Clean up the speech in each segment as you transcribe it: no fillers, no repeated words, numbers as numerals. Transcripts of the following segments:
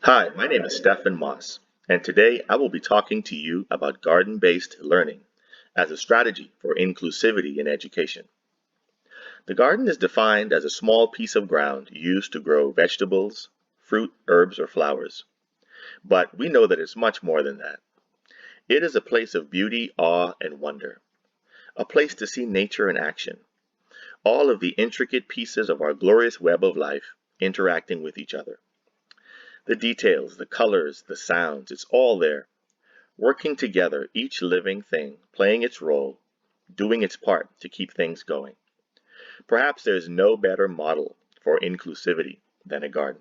Hi, my name is Stefan Moss, and today I will be talking to you about garden-based learning as a strategy for inclusivity in education. The garden is defined as a small piece of ground used to grow vegetables, fruit, herbs, or flowers. But we know that it's much more than that. It is a place of beauty, awe, and wonder, a place to see nature in action, all of the intricate pieces of our glorious web of life interacting with each other. The details, the colors, the sounds, it's all there working together, each living thing playing its role, doing its part to keep things going. Perhaps there's no better model for inclusivity than a garden.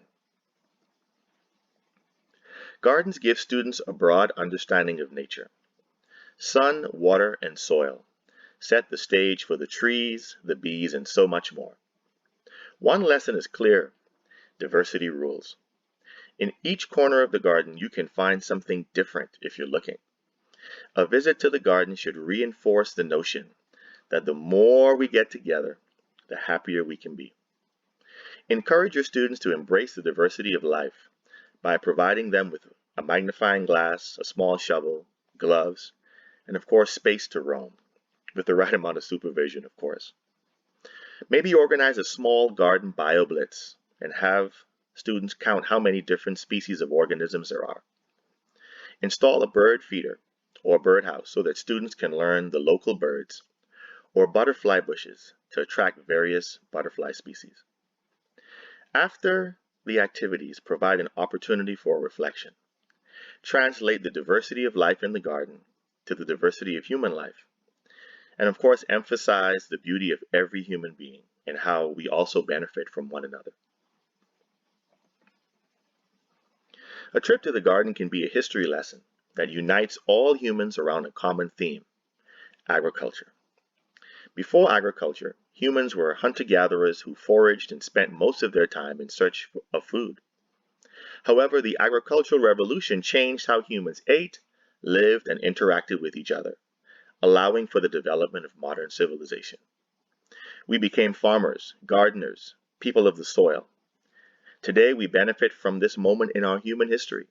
Gardens give students a broad understanding of nature. Sun, water, and soil set the stage for the trees, the bees, and so much more. One lesson is clear: diversity rules. In each corner of the garden, you can find something different if you're looking. A visit to the garden should reinforce the notion that the more we get together, the happier we can be. Encourage your students to embrace the diversity of life by providing them with a magnifying glass, a small shovel, gloves, and of course space to roam, with the right amount of supervision, of course. Maybe organize a small garden bio blitz and have students count how many different species of organisms there are. Install a bird feeder or birdhouse so that students can learn the local birds, or butterfly bushes to attract various butterfly species. After the activities, provide an opportunity for reflection. Translate the diversity of life in the garden to the diversity of human life. And of course, emphasize the beauty of every human being and how we also benefit from one another. A trip to the garden can be a history lesson that unites all humans around a common theme: agriculture. Before agriculture, humans were hunter-gatherers who foraged and spent most of their time in search of food. However, the agricultural revolution changed how humans ate, lived, and interacted with each other, allowing for the development of modern civilization. We became farmers, gardeners, people of the soil. Today, we benefit from this moment in our human history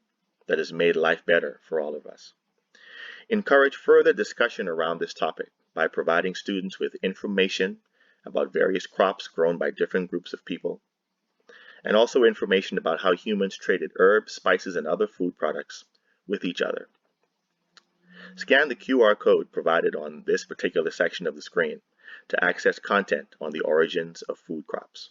that has made life better for all of us. Encourage further discussion around this topic by providing students with information about various crops grown by different groups of people, and also information about how humans traded herbs, spices, and other food products with each other. Scan the QR code provided on this particular section of the screen to access content on the origins of food crops.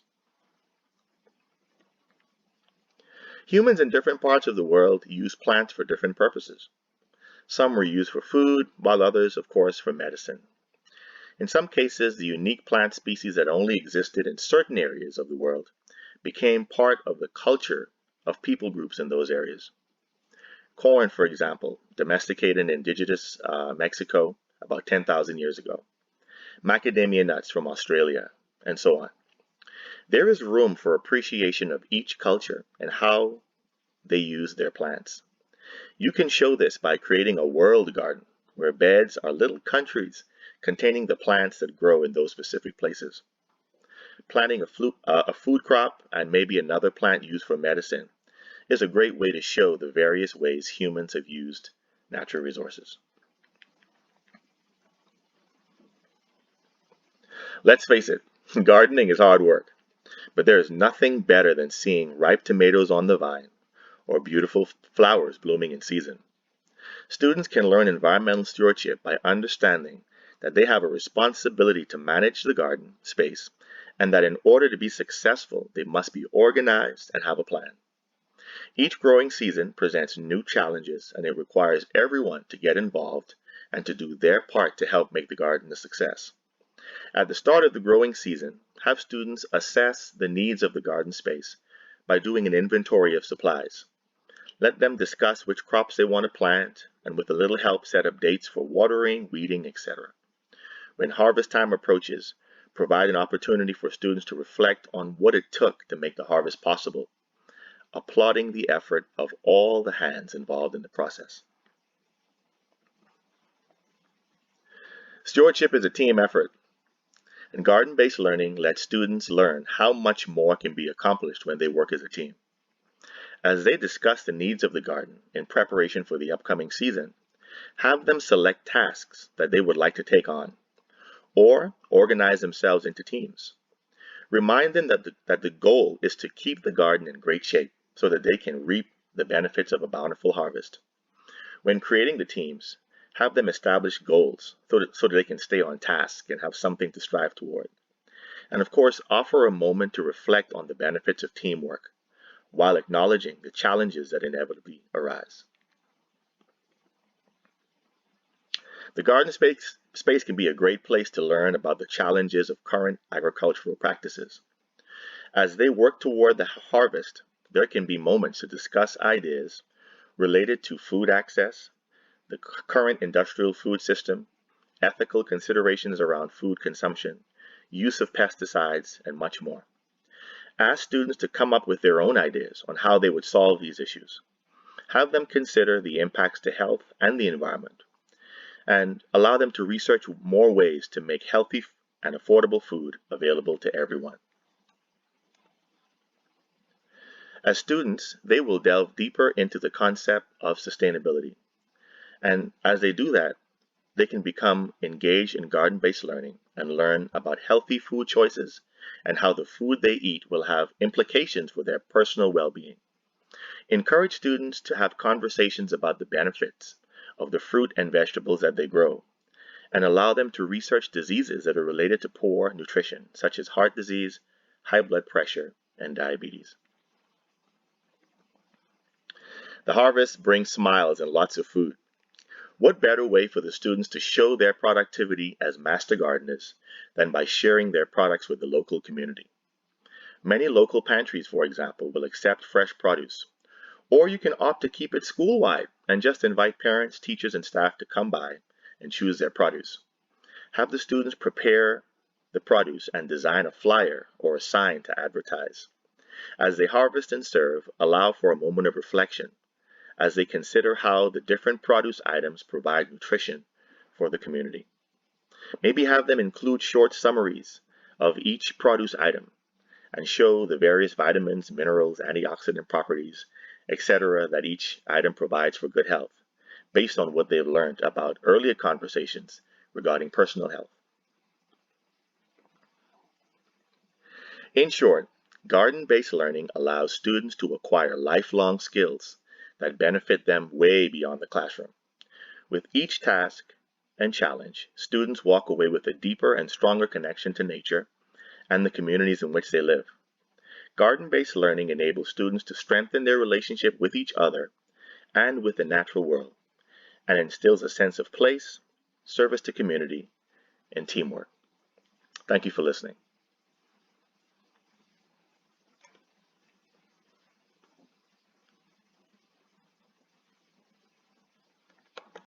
Humans in different parts of the world use plants for different purposes. Some were used for food, while others, of course, for medicine. In some cases, the unique plant species that only existed in certain areas of the world became part of the culture of people groups in those areas. Corn, for example, domesticated in indigenous Mexico about 10,000 years ago. Macadamia nuts from Australia, and so on. There is room for appreciation of each culture and how they use their plants. You can show this by creating a world garden, where beds are little countries containing the plants that grow in those specific places. Planting a food crop and maybe another plant used for medicine is a great way to show the various ways humans have used natural resources. Let's face it, gardening is hard work, but there is nothing better than seeing ripe tomatoes on the vine or beautiful flowers blooming in season. Students can learn environmental stewardship by understanding that they have a responsibility to manage the garden space, and that in order to be successful, they must be organized and have a plan. Each growing season presents new challenges, and it requires everyone to get involved and to do their part to help make the garden a success. At the start of the growing season, have students assess the needs of the garden space by doing an inventory of supplies. Let them discuss which crops they want to plant, and with a little help set up dates for watering, weeding, etc. When harvest time approaches, provide an opportunity for students to reflect on what it took to make the harvest possible, applauding the effort of all the hands involved in the process. Stewardship is a team effort, and garden-based learning lets students learn how much more can be accomplished when they work as a team. As they discuss the needs of the garden in preparation for the upcoming season, have them select tasks that they would like to take on, or organize themselves into teams. Remind them that the goal is to keep the garden in great shape so that they can reap the benefits of a bountiful harvest. When creating the teams, have them establish goals so that they can stay on task and have something to strive toward. And of course, offer a moment to reflect on the benefits of teamwork while acknowledging the challenges that inevitably arise. The garden space can be a great place to learn about the challenges of current agricultural practices. As they work toward the harvest, there can be moments to discuss ideas related to food access, the current industrial food system, ethical considerations around food consumption, use of pesticides, and much more. Ask students to come up with their own ideas on how they would solve these issues. Have them consider the impacts to health and the environment, and allow them to research more ways to make healthy and affordable food available to everyone. As students, they will delve deeper into the concept of sustainability. And as they do that, they can become engaged in garden-based learning and learn about healthy food choices and how the food they eat will have implications for their personal well-being. Encourage students to have conversations about the benefits of the fruit and vegetables that they grow, and allow them to research diseases that are related to poor nutrition, such as heart disease, high blood pressure, and diabetes. The harvest brings smiles and lots of food. What better way for the students to show their productivity as master gardeners than by sharing their products with the local community? Many local pantries, for example, will accept fresh produce. Or you can opt to keep it school-wide and just invite parents, teachers, and staff to come by and choose their produce. Have the students prepare the produce and design a flyer or a sign to advertise. As they harvest and serve, allow for a moment of reflection as they consider how the different produce items provide nutrition for the community. Maybe have them include short summaries of each produce item and show the various vitamins, minerals, antioxidant properties, etc. that each item provides for good health, based on what they've learned about earlier conversations regarding personal health. In short, garden-based learning allows students to acquire lifelong skills that benefit them way beyond the classroom. With each task and challenge, students walk away with a deeper and stronger connection to nature and the communities in which they live. Garden-based learning enables students to strengthen their relationship with each other and with the natural world, and instills a sense of place, service to community, and teamwork. Thank you for listening.